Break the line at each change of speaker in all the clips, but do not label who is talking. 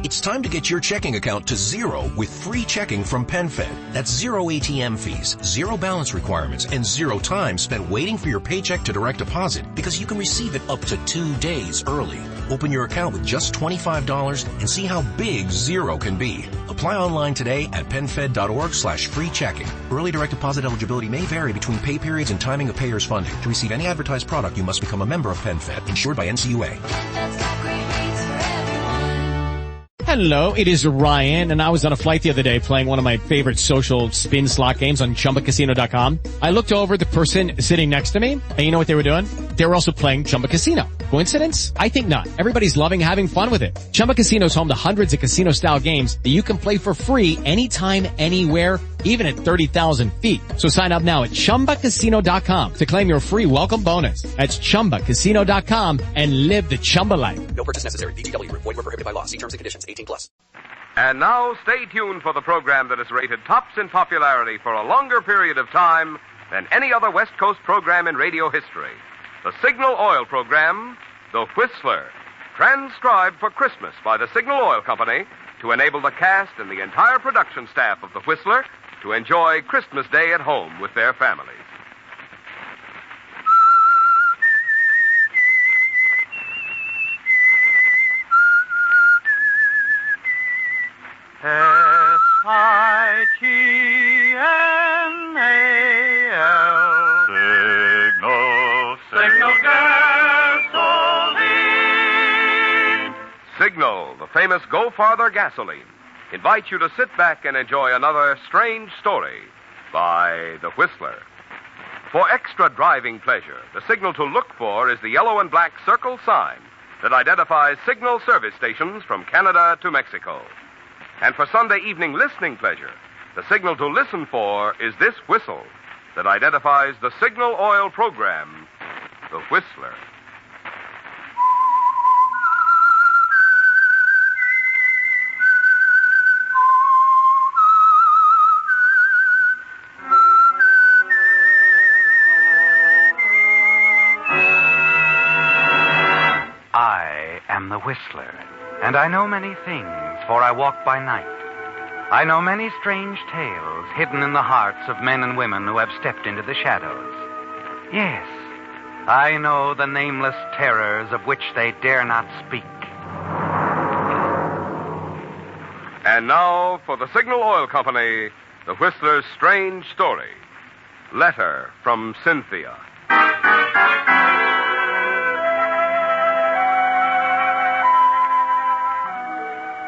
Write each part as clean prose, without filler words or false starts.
It's time to get your checking account to zero with free checking from PenFed. That's zero ATM fees, zero balance requirements, and zero time spent waiting for your paycheck to direct deposit because you can receive it up to 2 days early. Open your account with just $25 and see how big zero can be. Apply online today at PenFed.org/free checking. Early direct deposit eligibility may vary between pay periods and timing of payer's funding. To receive any advertised product, you must become a member of PenFed, insured by NCUA.
Hello, it is Ryan, and I was on a flight the other day playing one of my favorite social spin slot games on ChumbaCasino.com. I looked over at the person sitting next to me, and you know what they were doing? They were also playing Chumba Casino. Coincidence? I think not. Everybody's loving having fun with it. Chumba Casino is home to hundreds of casino-style games that you can play for free anytime, anywhere, even at 30,000 feet. So sign up now at ChumbaCasino.com to claim your free welcome bonus. That's ChumbaCasino.com and live the Chumba life.
No purchase necessary. VGW. Void where prohibited by law. See terms and conditions. 18+.
And now, stay tuned for the program that is rated tops in popularity for a longer period of time than any other West Coast program in radio history. The Signal Oil program, The Whistler, transcribed for Christmas by the Signal Oil Company to enable the cast and the entire production staff of The Whistler to enjoy Christmas Day at home with their families.
S-I-G-N-A-L Signal gasoline.
Signal, the famous Go Farther gasoline, invites you to sit back and enjoy another strange story by The Whistler. For extra driving pleasure, the signal to look for is the yellow and black circle sign that identifies Signal service stations from Canada to Mexico. And for Sunday evening listening pleasure, the signal to listen for is this whistle that identifies the Signal Oil program, The Whistler.
I am the Whistler, and I know many things, for I walk by night. I know many strange tales hidden in the hearts of men and women who have stepped into the shadows. Yes, I know the nameless terrors of which they dare not speak.
And now, for the Signal Oil Company, The Whistler's strange story. Letter from Cynthia.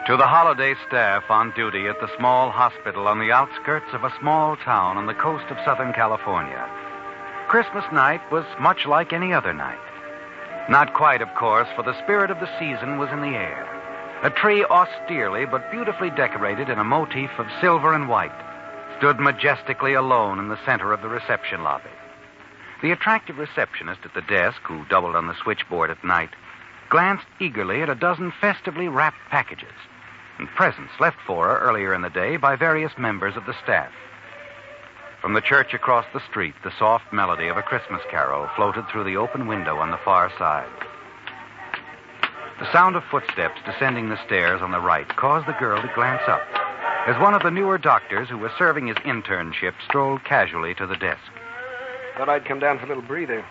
To the holiday staff on duty at the small hospital on the outskirts of a small town on the coast of Southern California, Christmas night was much like any other night. Not quite, of course, for the spirit of the season was in the air. A tree austerely but beautifully decorated in a motif of silver and white stood majestically alone in the center of the reception lobby. The attractive receptionist at the desk, who doubled on the switchboard at night, glanced eagerly at a dozen festively wrapped packages and presents left for her earlier in the day by various members of the staff. From the church across the street, the soft melody of a Christmas carol floated through the open window on the far side. The sound of footsteps descending the stairs on the right caused the girl to glance up as one of the newer doctors who was serving his internship strolled casually to the desk.
Thought I'd come down for a little breather.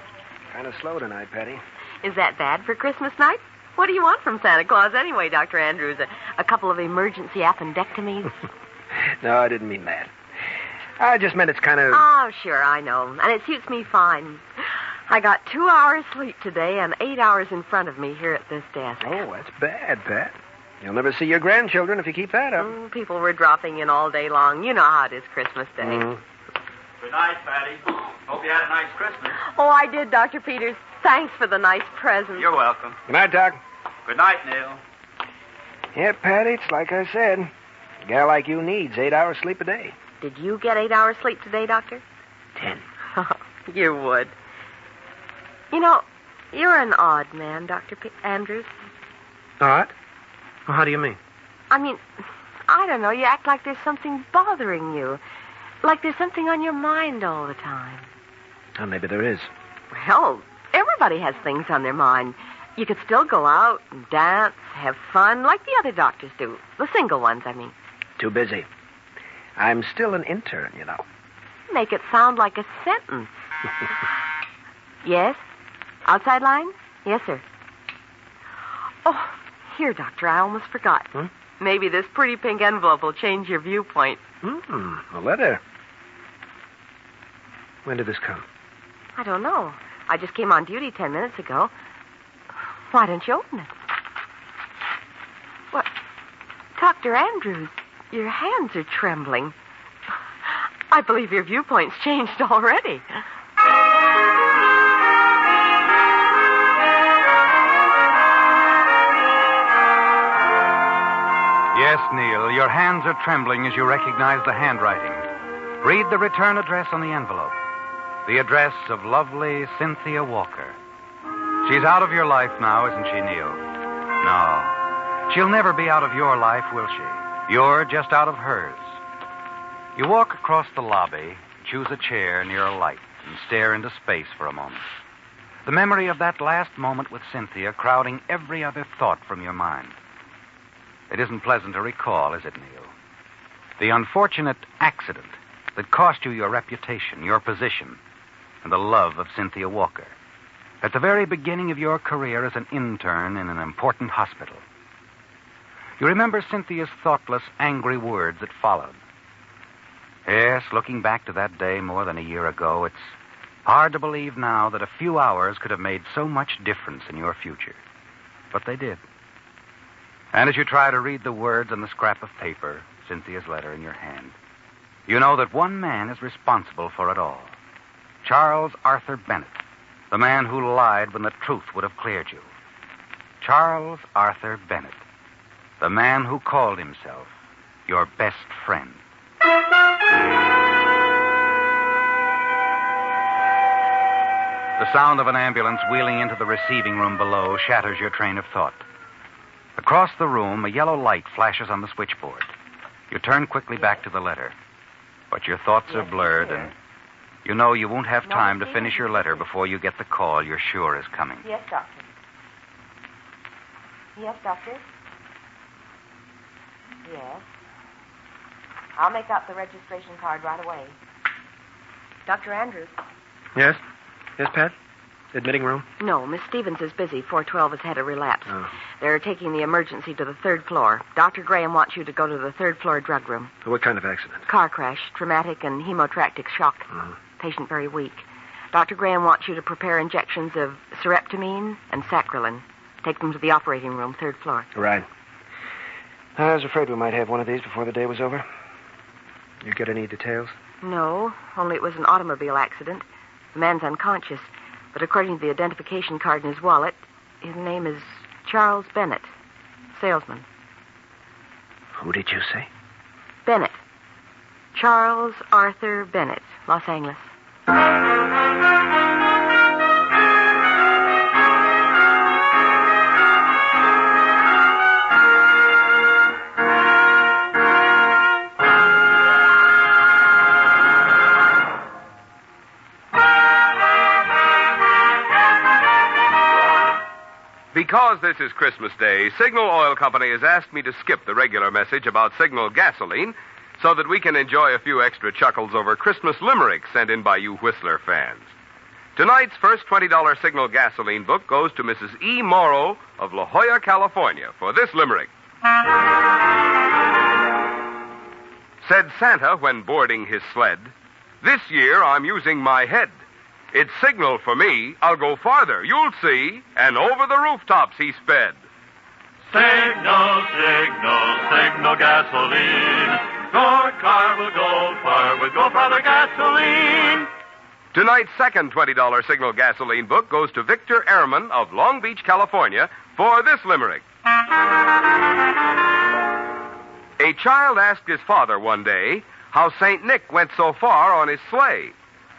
Kind of slow tonight, Patty.
Is that bad for Christmas night? What do you want from Santa Claus anyway, Dr. Andrews? A couple of emergency appendectomies?
No, I didn't mean that. I just meant it's kind of...
Oh, sure, I know. And it suits me fine. I got 2 hours sleep today and 8 hours in front of me here at this desk.
Oh, that's bad, Pat. You'll never see your grandchildren if you keep that up.
People were dropping in all day long. You know how it is Christmas Day.
Good night, Patty. Hope you had a nice Christmas.
Oh, I did, Dr. Peters. Thanks for the nice present.
You're welcome.
Good night, Doc.
Good night, Neil.
Yeah, Patty, it's like I said. A gal like you needs 8 hours sleep a day.
Did you get 8 hours sleep today, Doctor?
10.
You would. You know, you're an odd man, Dr. Andrews.
Odd? Well, how do you mean?
I mean, I don't know. You act like there's something bothering you. Like there's something on your mind all the time.
Well, maybe there is.
Well, everybody has things on their mind. You could still go out and dance, have fun, like the other doctors do. The single ones, I mean.
Too busy. I'm still an intern, you know.
Make it sound like a sentence. Yes? Outside line? Yes, sir. Oh, here, Doctor, I almost forgot. Maybe this pretty pink envelope will change your viewpoint.
A letter. When did this come?
I don't know. I just came on duty 10 minutes ago. Why don't you open it? What? Dr. Andrews, your hands are trembling. I believe your viewpoint's changed already.
Yes, Neil, your hands are trembling as you recognize the handwriting. Read the return address on the envelope. The address of lovely Cynthia Walker. She's out of your life now, isn't she, Neil? No. She'll never be out of your life, will she? You're just out of hers. You walk across the lobby, choose a chair near a light, and stare into space for a moment. The memory of that last moment with Cynthia crowding every other thought from your mind. It isn't pleasant to recall, is it, Neil? The unfortunate accident that cost you your reputation, your position, and the love of Cynthia Walker. At the very beginning of your career as an intern in an important hospital. You remember Cynthia's thoughtless, angry words that followed. Yes, looking back to that day more than a year ago, it's hard to believe now that a few hours could have made so much difference in your future. But they did. And as you try to read the words on the scrap of paper, Cynthia's letter in your hand, you know that one man is responsible for it all. Charles Arthur Bennett, the man who lied when the truth would have cleared you. Charles Arthur Bennett, the man who called himself your best friend. The sound of an ambulance wheeling into the receiving room below shatters your train of thought. Across the room, a yellow light flashes on the switchboard. You turn quickly back to the letter. But your thoughts are blurred, and you know you won't have time to finish your letter before you get the call you're sure is coming.
Yes, Doctor. Yes, Doctor? Yes. I'll make out the registration card right away. Dr. Andrews?
Yes? Yes, Pat? Admitting room?
No, Miss Stevens is busy. 412 has had a relapse.
Oh.
They're taking the emergency to the third floor. Dr. Graham wants you to go to the third floor drug room.
What kind of accident?
Car crash, traumatic and hemotractic shock. Patient very weak. Dr. Graham wants you to prepare injections of sereptamine and sacralin. Take them to the operating room, third floor.
Right. I was afraid we might have one of these before the day was over. You get any details?
No, only it was an automobile accident. The man's unconscious. But according to the identification card in his wallet, his name is Charles Bennett, salesman.
Who did you say?
Bennett. Charles Arthur Bennett, Los Angeles.
Because this is Christmas Day, Signal Oil Company has asked me to skip the regular message about Signal gasoline so that we can enjoy a few extra chuckles over Christmas limericks sent in by you Whistler fans. Tonight's first $20 Signal gasoline book goes to Mrs. E. Morrow of La Jolla, California, for this limerick. Said Santa when boarding his sled, "This year I'm using my head. It's signal for me, I'll go farther, you'll see," and over the rooftops he sped.
Signal, signal, signal gasoline. Your car will go far with Go Farther gasoline.
Tonight's second $20 Signal gasoline book goes to Victor Ehrman of Long Beach, California, for this limerick. A child asked his father one day how St. Nick went so far on his sleigh.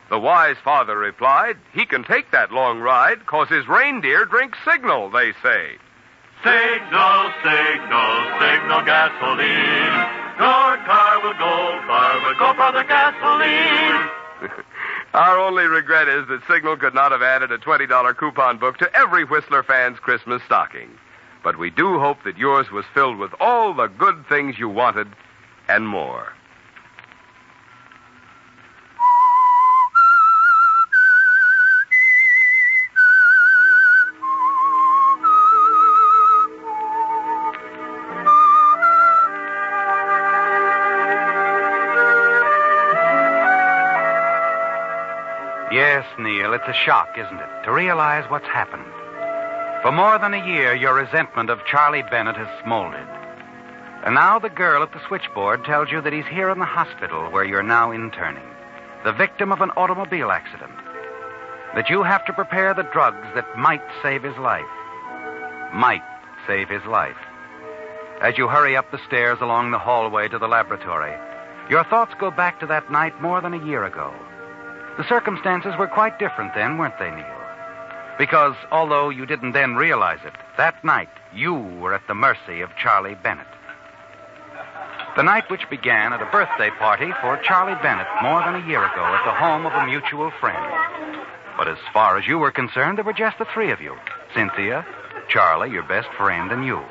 The wise father replied, "He can take that long ride, 'cause his reindeer drink signal, they say."
Signal, signal, signal gasoline. Your car will go far with Go Farther gasoline.
Our only regret is that Signal could not have added a $20 coupon book to every Whistler fan's Christmas stocking. But we do hope that yours was filled with all the good things you wanted and more.
Yes, Neil, it's a shock, isn't it, to realize what's happened. For more than a year, your resentment of Charlie Bennett has smoldered. And now the girl at the switchboard tells you that he's here in the hospital where you're now interning, the victim of an automobile accident. That you have to prepare the drugs that might save his life. Might save his life. As you hurry up the stairs along the hallway to the laboratory, your thoughts go back to that night more than a year ago. The circumstances were quite different then, weren't they, Neil? Because although you didn't then realize it, that night you were at the mercy of Charlie Bennett. The night which began at a birthday party for Charlie Bennett more than a year ago at the home of a mutual friend. But as far as you were concerned, there were just the three of you. Cynthia, Charlie, your best friend, and you.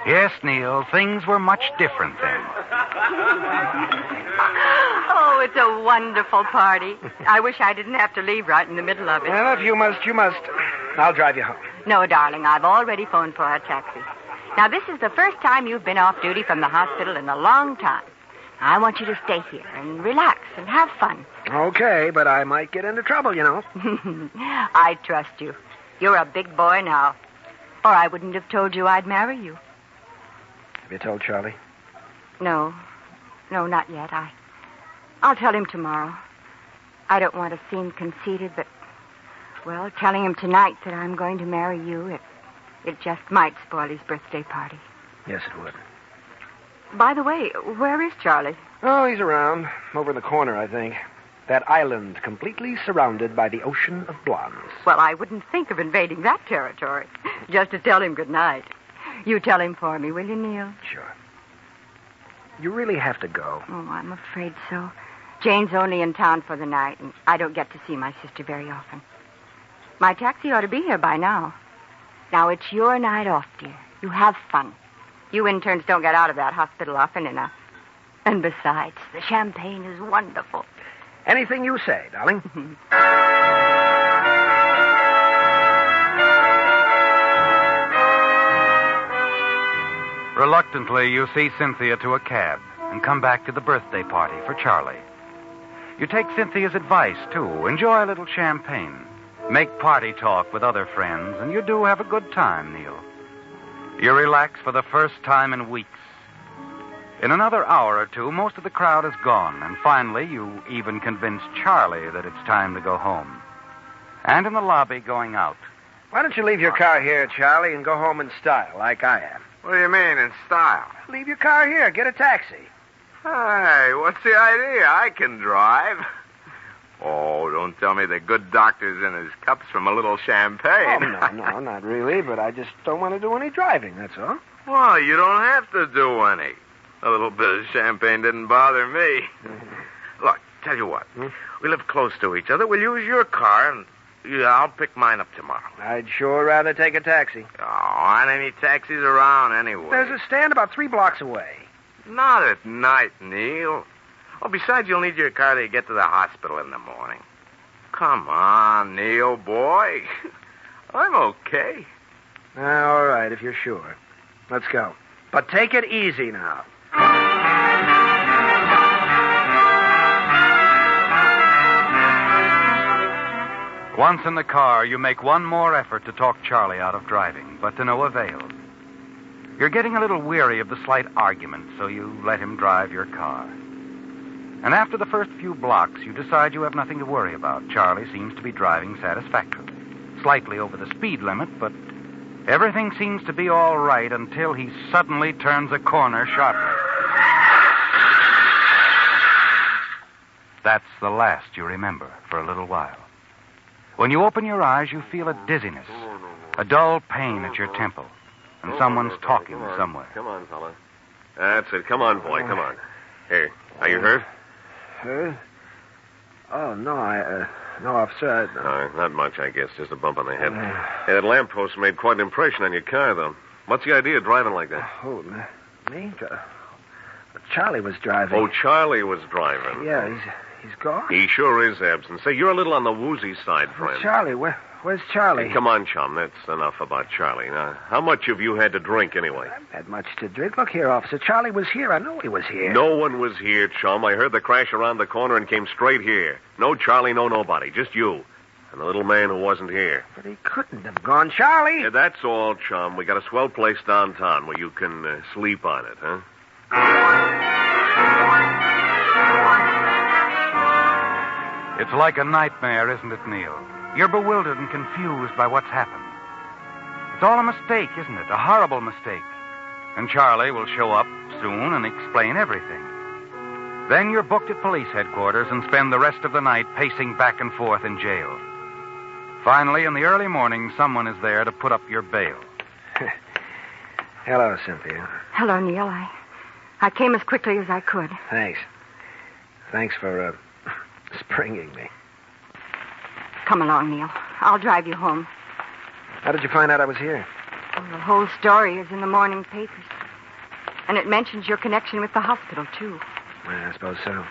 Yes, Neil, things were much different then.
Oh, it's a wonderful party. I wish I didn't have to leave right in the middle of it.
Well, if you must, you must. I'll drive you home.
No, darling, I've already phoned for a taxi. Now, this is the first time you've been off duty from the hospital in a long time. I want you to stay here and relax and have fun.
Okay, but I might get into trouble, you know.
I trust you. You're a big boy now. Or I wouldn't have told you I'd marry you.
Have you told Charlie?
No, not yet. I'll tell him tomorrow. I don't want to seem conceited, but, well, telling him tonight that I'm going to marry you, it just might spoil his birthday party.
Yes, it would.
By the way, where is Charlie?
Oh, he's around. Over in the corner, I think. That island completely surrounded by the ocean of blondes.
Well, I wouldn't think of invading that territory. Just to tell him good night. You tell him for me, will you, Neil?
Sure. You really have to go.
Oh, I'm afraid so. Jane's only in town for the night, and I don't get to see my sister very often. My taxi ought to be here by now. Now, it's your night off, dear. You have fun. You interns don't get out of that hospital often enough. And besides, the champagne is wonderful.
Anything you say, darling.
Reluctantly, you see Cynthia to a cab and come back to the birthday party for Charlie. You take Cynthia's advice, too. Enjoy a little champagne. Make party talk with other friends, and you do have a good time, Neil. You relax for the first time in weeks. In another hour or two, most of the crowd is gone, and finally you even convince Charlie that it's time to go home. And in the lobby going out.
Why don't you leave your car here, Charlie, and go home in style, like I am?
What do you mean, in style?
Leave your car here. Get a taxi.
Hey, what's the idea? I can drive. Oh, don't tell me the good doctor's in his cups from a little champagne.
Oh, no, not really, but I just don't want to do any driving, that's all.
Well, you don't have to do any. A little bit of champagne didn't bother me. Look, tell you what. We live close to each other. We'll use your car, and I'll pick mine up tomorrow.
I'd sure rather take a taxi.
Oh, aren't any taxis around anyway?
There's a stand about 3 blocks away.
Not at night, Neil. Oh, besides, you'll need your car to get to the hospital in the morning. Come on, Neil, boy. I'm okay.
All right, if you're sure. Let's go. But take it easy now.
Once in the car, you make one more effort to talk Charlie out of driving, but to no avail. You're getting a little weary of the slight argument, so you let him drive your car. And after the first few blocks, you decide you have nothing to worry about. Charlie seems to be driving satisfactorily. Slightly over the speed limit, but everything seems to be all right until he suddenly turns a corner sharply. That's the last you remember for a little while. When you open your eyes, you feel a dizziness, a dull pain at your temple, and someone's talking somewhere.
Come on, fella. That's it. Come on, boy. Come on. Here. Are you hurt?
Hurt? Oh, no, no, officer.
Not much, I guess. Just a bump on the head. Hey, that lamppost made quite an impression on your car, though. What's the idea of driving like that?
Oh, me? Charlie was driving.
Oh, Charlie was driving.
Yeah, he's gone.
He sure is absent. Say, you're a little on the woozy side, friend.
Charlie, where's Charlie?
Hey, come on, chum. That's enough about Charlie. Now, how much have you had to drink, anyway?
I haven't had much to drink. Look here, officer. Charlie was here. I know he was here.
No one was here, chum. I heard the crash around the corner and came straight here. No Charlie, no nobody. Just you. And the little man who wasn't here.
But he couldn't have gone. Charlie!
Yeah, that's all, chum. We got a swell place downtown where you can sleep on it, huh?
It's like a nightmare, isn't it, Neil? You're bewildered and confused by what's happened. It's all a mistake, isn't it? A horrible mistake. And Charlie will show up soon and explain everything. Then you're booked at police headquarters and spend the rest of the night pacing back and forth in jail. Finally, in the early morning, someone is there to put up your bail.
Hello, Cynthia.
Hello, Neil. I came as quickly as I could.
Thanks. Thanks for, springing me.
Come along, Neil. I'll drive you home.
How did you find out I was here?
Well, the whole story is in the morning papers. And it mentions your connection with the hospital, too.
I suppose so.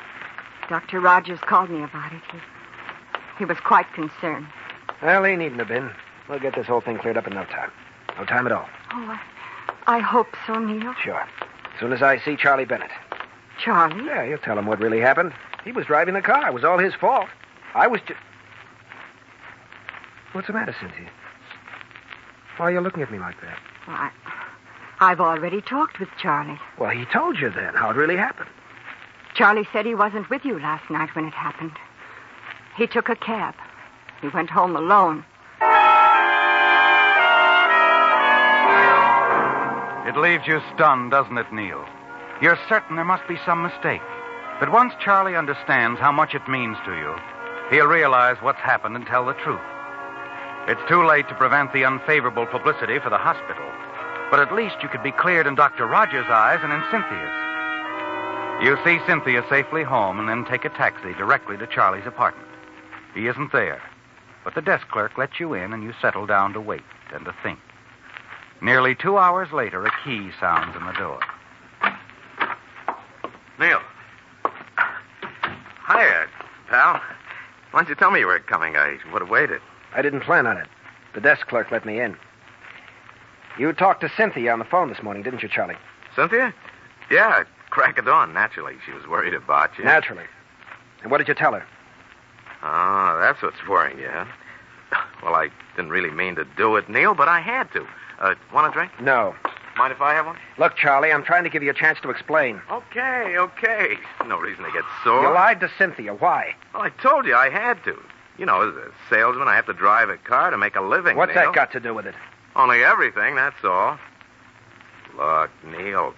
Dr. Rogers called me about it. He was quite concerned.
Well, he needn't have been. We'll get this whole thing cleared up in no time. No time at all.
Oh, I hope so, Neil.
Sure. As soon as I see Charlie Bennett.
Charlie?
Yeah, you'll tell him what really happened. He was driving the car. It was all his fault. I was just... What's the matter, Cynthia? Why are you looking at me like that?
Well, I've already talked with Charlie.
Well, he told you then how it really happened.
Charlie said he wasn't with you last night when it happened. He took a cab. He went home alone.
It leaves you stunned, doesn't it, Neil? You're certain there must be some mistake. But once Charlie understands how much it means to you, he'll realize what's happened and tell the truth. It's too late to prevent the unfavorable publicity for the hospital, but at least you could be cleared in Dr. Rogers' eyes and in Cynthia's. You see Cynthia safely home and then take a taxi directly to Charlie's apartment. He isn't there, but the desk clerk lets you in and you settle down to wait and to think. Nearly 2 hours later, a key sounds in the door.
Neil. Hiya, pal. Why didn't you tell me you were coming? I would have waited.
I didn't plan on it. The desk clerk let me in. You talked to Cynthia on the phone this morning, didn't you, Charlie?
Cynthia? Yeah, crack of dawn, naturally. She was worried about you.
Naturally. And what did you tell her?
Oh, that's what's worrying you, huh? Well, I didn't really mean to do it, Neil, but I had to. Want a drink?
No.
Mind if I have one?
Look, Charlie, I'm trying to give you a chance to explain.
Okay. No reason to get sore.
You lied to Cynthia. Why?
Well, I told you I had to. You know, as a salesman, I have to drive a car to make a living,
What's
Neil.
that got to do with it?
Only everything, that's all. Look, Neil,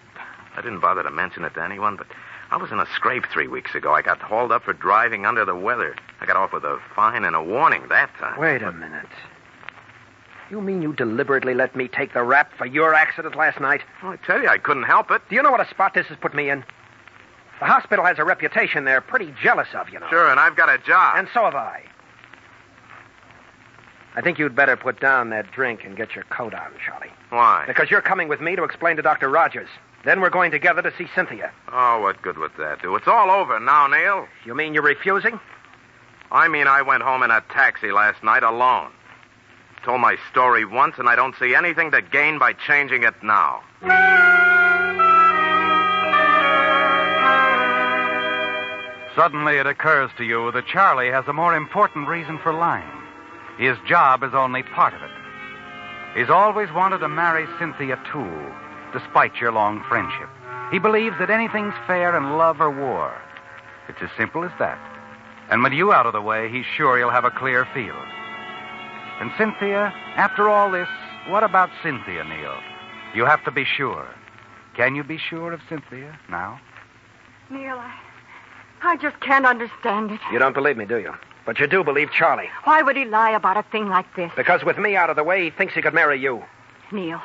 I didn't bother to mention it to anyone, but I was in a scrape 3 weeks ago. I got hauled up for driving under the weather. I got off with a fine and a warning that time.
Wait a minute. You mean you deliberately let me take the rap for your accident last night?
Well, I tell you, I couldn't help it.
Do you know what a spot this has put me in? The hospital has a reputation they're pretty jealous of, you know.
Sure, and I've got a job.
And so have I. I think you'd better put down that drink and get your coat on, Charlie.
Why?
Because you're coming with me to explain to Dr. Rogers. Then we're going together to see Cynthia.
Oh, what good would that do? It's all over now, Neil.
You mean you're refusing?
I mean I went home in a taxi last night alone. Told my story once, and I don't see anything to gain by changing it now.
Suddenly it occurs to you that Charlie has a more important reason for lying. His job is only part of it. He's always wanted to marry Cynthia, too, despite your long friendship. He believes that anything's fair in love or war. It's as simple as that. And with you out of the way, he's sure he'll have a clear field. And Cynthia, after all this, what about Cynthia, Neil? You have to be sure. Can you be sure of Cynthia now?
Neil, I just can't understand it.
You don't believe me, do you? But you do believe Charlie.
Why would he lie about a thing like this?
Because with me out of the way, he thinks he could marry you.
Neil,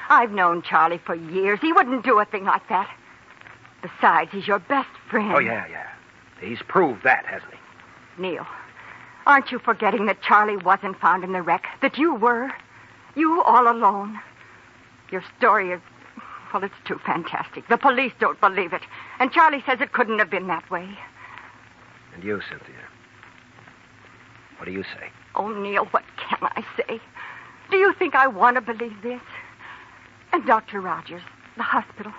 I've known Charlie for years. He wouldn't do a thing like that. Besides, he's your best friend.
Oh, yeah. He's proved that, hasn't he?
Neil, aren't you forgetting that Charlie wasn't found in the wreck? That you were? You all alone? Your story is, well, it's too fantastic. The police don't believe it. And Charlie says it couldn't have been that way.
And you, Cynthia? What do you say?
Oh, Neil, what can I say? Do you think I want to believe this? And Dr. Rogers, the hospital,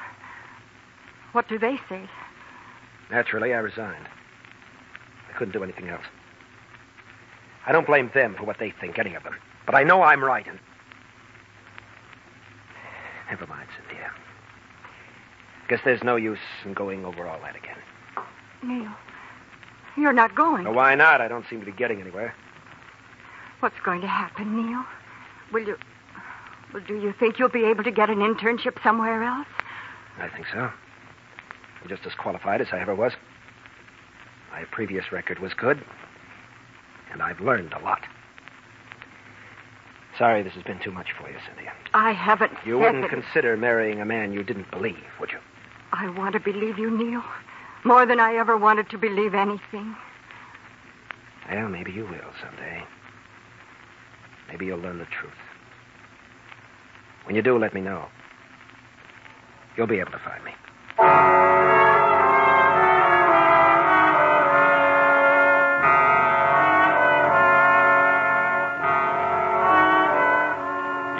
what do they say?
Naturally, I resigned. I couldn't do anything else. I don't blame them for what they think, any of them. But I know I'm right, and... Never mind, Cynthia. Guess there's no use in going over all that again.
Neil, you're not going.
Well, why not? I don't seem to be getting anywhere.
What's going to happen, Neil? Well, do you think you'll be able to get an internship somewhere else?
I think so. I'm just as qualified as I ever was. My previous record was good, and I've learned a lot. Sorry this has been too much for you, Cynthia.
I haven't
You wouldn't consider marrying a man you didn't believe, would you?
I want to believe you, Neil. More than I ever wanted to believe anything.
Well, maybe you will someday. Maybe you'll learn the truth. When you do, let me know. You'll be able to find me.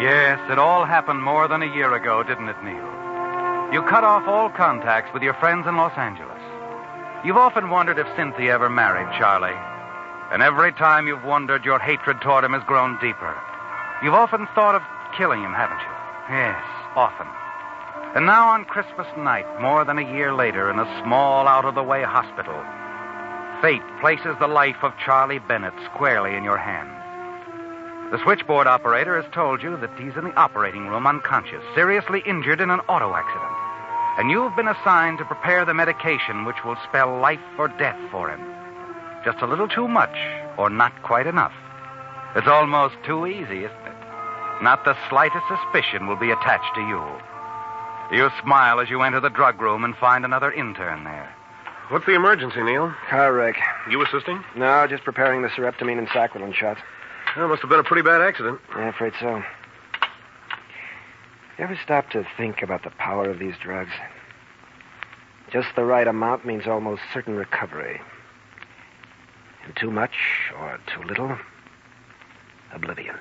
Yes, it all happened more than a year ago, didn't it, Neil? You cut off all contacts with your friends in Los Angeles. You've often wondered if Cynthia ever married Charlie. And every time you've wondered, your hatred toward him has grown deeper. You've often thought of killing him, haven't you? Yes, often. And now on Christmas night, more than a year later, in a small, out-of-the-way hospital, fate places the life of Charlie Bennett squarely in your hands. The switchboard operator has told you that he's in the operating room unconscious, seriously injured in an auto accident. And you've been assigned to prepare the medication which will spell life or death for him. Just a little too much, or not quite enough. It's almost too easy, isn't it? Not the slightest suspicion will be attached to you. You smile as you enter the drug room and find another intern there.
What's the emergency, Neil?
Car wreck.
You assisting?
No, just preparing the sereptamine and saccharin shots.
Well, must have been a pretty bad accident.
Yeah, I'm afraid so. You ever stop to think about the power of these drugs? Just the right amount means almost certain recovery. And too much or too little, oblivion.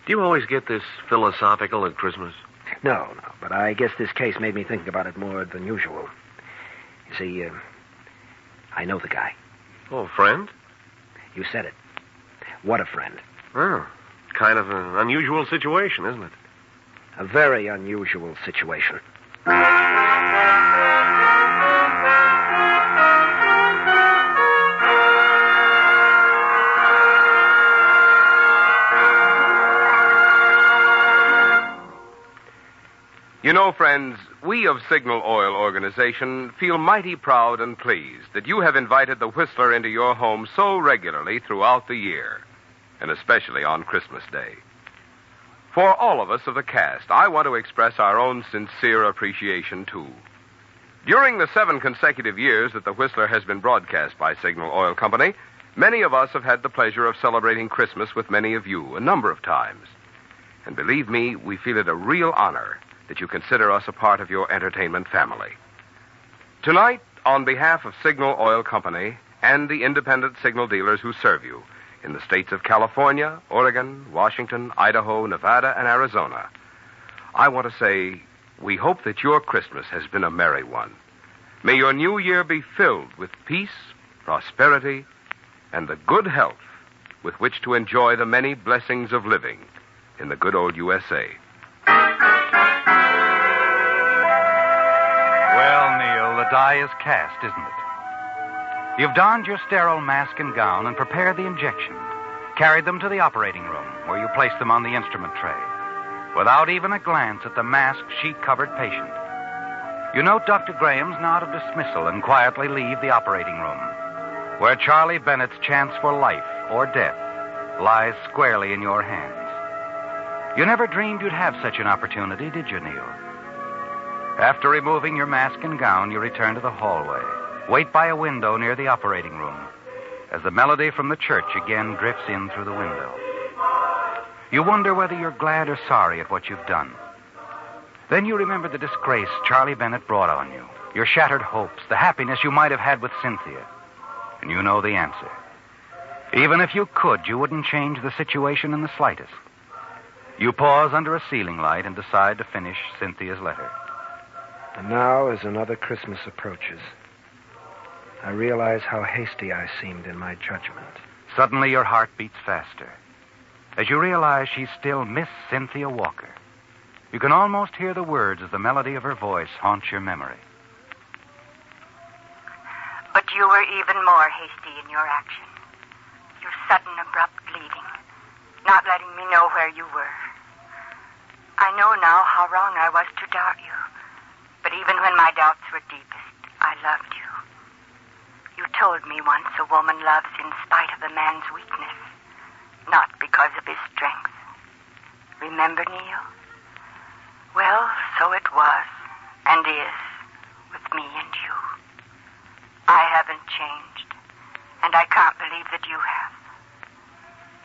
Do you always get this philosophical at Christmas?
No, but I guess this case made me think about it more than usual. You see, I know the guy.
Oh, friend?
You said it. What a friend.
Oh, kind of an unusual situation, isn't it?
A very unusual situation.
You know, friends, we of Signal Oil Organization feel mighty proud and pleased that you have invited the Whistler into your home so regularly throughout the year, and especially on Christmas Day. For all of us of the cast, I want to express our own sincere appreciation, too. During the 7 consecutive years that the Whistler has been broadcast by Signal Oil Company, many of us have had the pleasure of celebrating Christmas with many of you a number of times. And believe me, we feel it a real honor that you consider us a part of your entertainment family. Tonight, on behalf of Signal Oil Company and the independent signal dealers who serve you in the states of California, Oregon, Washington, Idaho, Nevada, and Arizona, I want to say we hope that your Christmas has been a merry one. May your new year be filled with peace, prosperity, and the good health with which to enjoy the many blessings of living in the good old USA.
Well, Neil, the die is cast, isn't it? You've donned your sterile mask and gown and prepared the injection, carried them to the operating room, where you placed them on the instrument tray, without even a glance at the masked, sheet-covered patient. You note Dr. Graham's nod of dismissal and quietly leave the operating room, where Charlie Bennett's chance for life or death lies squarely in your hands. You never dreamed you'd have such an opportunity, did you, Neil? After removing your mask and gown, you return to the hallway, wait by a window near the operating room, as the melody from the church again drifts in through the window. You wonder whether you're glad or sorry at what you've done. Then you remember the disgrace Charlie Bennett brought on you, your shattered hopes, the happiness you might have had with Cynthia. And you know the answer. Even if you could, you wouldn't change the situation in the slightest. You pause under a ceiling light and decide to finish Cynthia's letter.
And now, as another Christmas approaches, I realize how hasty I seemed in my judgment.
Suddenly your heart beats faster as you realize she's still Miss Cynthia Walker. You can almost hear the words as the melody of her voice haunts your memory.
But you were even more hasty in your action. Your sudden, abrupt leaving, not letting me know where you were. I know now how wrong I was to doubt you, but even when my doubts were deepest, I loved you. You told me once a woman loves in spite of a man's weakness, not because of his strength. Remember, Neil? Well, so it was, and is, with me and you. I haven't changed, and I can't believe that you have.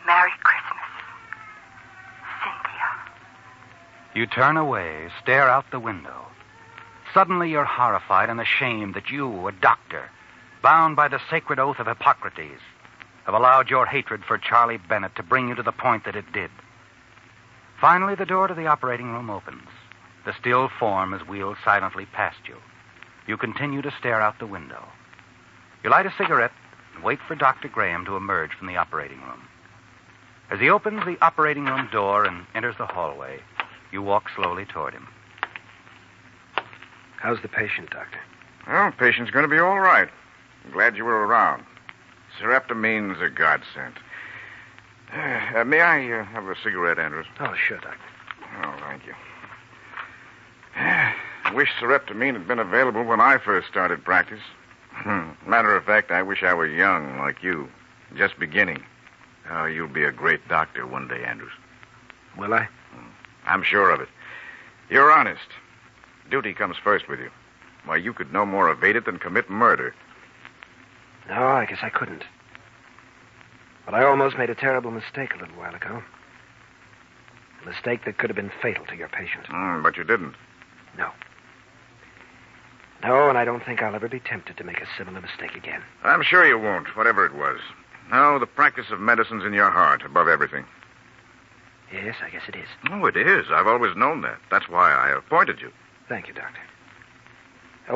Merry Christmas, Cynthia.
You turn away, stare out the window. Suddenly you're horrified and ashamed that you, a doctor, bound by the sacred oath of Hippocrates, have allowed your hatred for Charlie Bennett to bring you to the point that it did. Finally, the door to the operating room opens. The still form is wheeled silently past you. You continue to stare out the window. You light a cigarette and wait for Dr. Graham to emerge from the operating room. As he opens the operating room door and enters the hallway, you walk slowly toward him.
How's the patient, Doctor?
Well, patient's going to be all right. I'm glad you were around. Sereptamine's a godsend. May I have a cigarette, Andrews?
Oh, sure, Doctor.
Oh, thank you. I wish sereptamine had been available when I first started practice. Matter of fact, I wish I were young like you, just beginning. Oh, you'll be a great doctor one day, Andrews.
Will I?
I'm sure of it. You're honest. Duty comes first with you. Why, you could no more evade it than commit murder.
No, I guess I couldn't. But I almost made a terrible mistake a little while ago. A mistake that could have been fatal to your patient.
But you didn't.
No. No, and I don't think I'll ever be tempted to make a similar mistake again.
I'm sure you won't, whatever it was. No, the practice of medicine's in your heart, above everything.
Yes, I guess it is.
Oh, it is. I've always known that. That's why I appointed you.
Thank you, Doctor.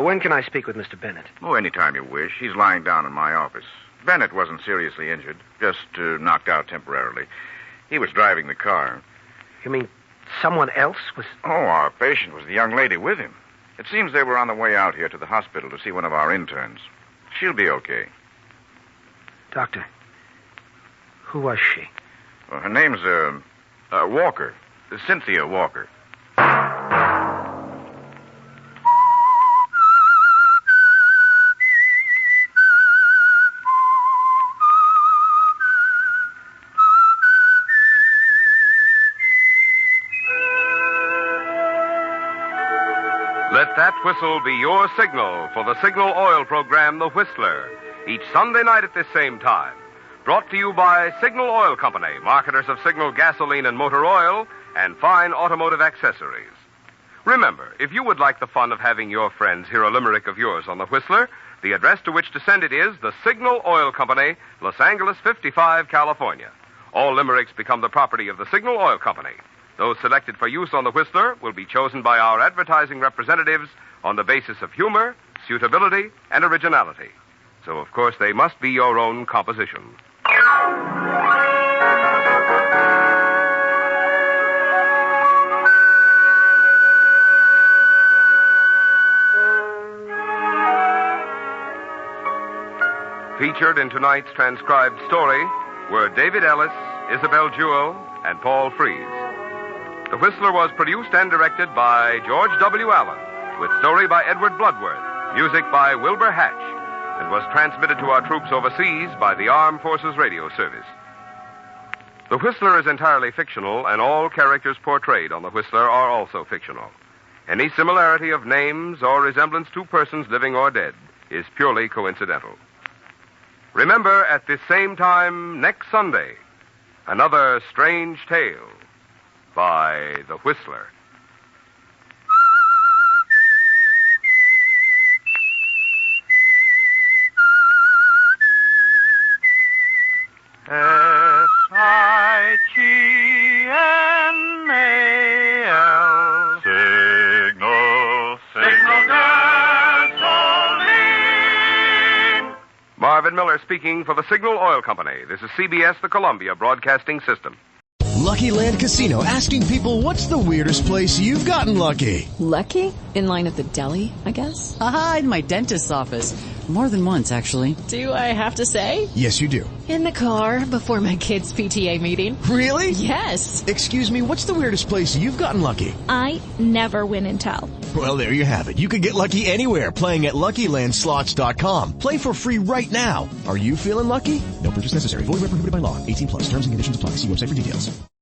When can I speak with Mr. Bennett?
Oh, any time you wish. He's lying down in my office. Bennett wasn't seriously injured, just knocked out temporarily. He was driving the car.
You mean someone else was...
Oh, our patient was the young lady with him. It seems they were on the way out here to the hospital to see one of our interns. She'll be okay.
Doctor, who was she?
Well, her name's, Walker. Cynthia Walker.
Let that whistle be your signal for the Signal Oil program, The Whistler, each Sunday night at this same time. Brought to you by Signal Oil Company, marketers of Signal gasoline and motor oil, and fine automotive accessories. Remember, if you would like the fun of having your friends hear a limerick of yours on The Whistler, the address to which to send it is the Signal Oil Company, Los Angeles 55, California. All limericks become the property of the Signal Oil Company. Those selected for use on The Whistler will be chosen by our advertising representatives on the basis of humor, suitability, and originality. So, of course, they must be your own composition. Featured in tonight's transcribed story were David Ellis, Isabel Jewell, and Paul Frees. The Whistler was produced and directed by George W. Allen, with story by Edward Bloodworth, music by Wilbur Hatch, and was transmitted to our troops overseas by the Armed Forces Radio Service. The Whistler is entirely fictional, and all characters portrayed on The Whistler are also fictional. Any similarity of names or resemblance to persons living or dead is purely coincidental. Remember, at this same time next Sunday, another strange tale by the Whistler.
S-I-G-N-A-L. Signal gasoline.
Marvin Miller speaking for the Signal Oil Company. This is CBS, the Columbia Broadcasting System.
Lucky Land Casino, asking people, what's the weirdest place you've gotten lucky?
Lucky? In line at the deli, I guess?
Aha, in my dentist's office. More than once, actually.
Do I have to say?
Yes, you do.
In the car before my kids' PTA meeting.
Really?
Yes.
Excuse me, what's the weirdest place you've gotten lucky?
I never win and tell.
Well, there you have it. You can get lucky anywhere, playing at LuckyLandSlots.com. Play for free right now. Are you feeling lucky? No purchase necessary. Void where prohibited by law. 18+. Terms and conditions apply. See website for details.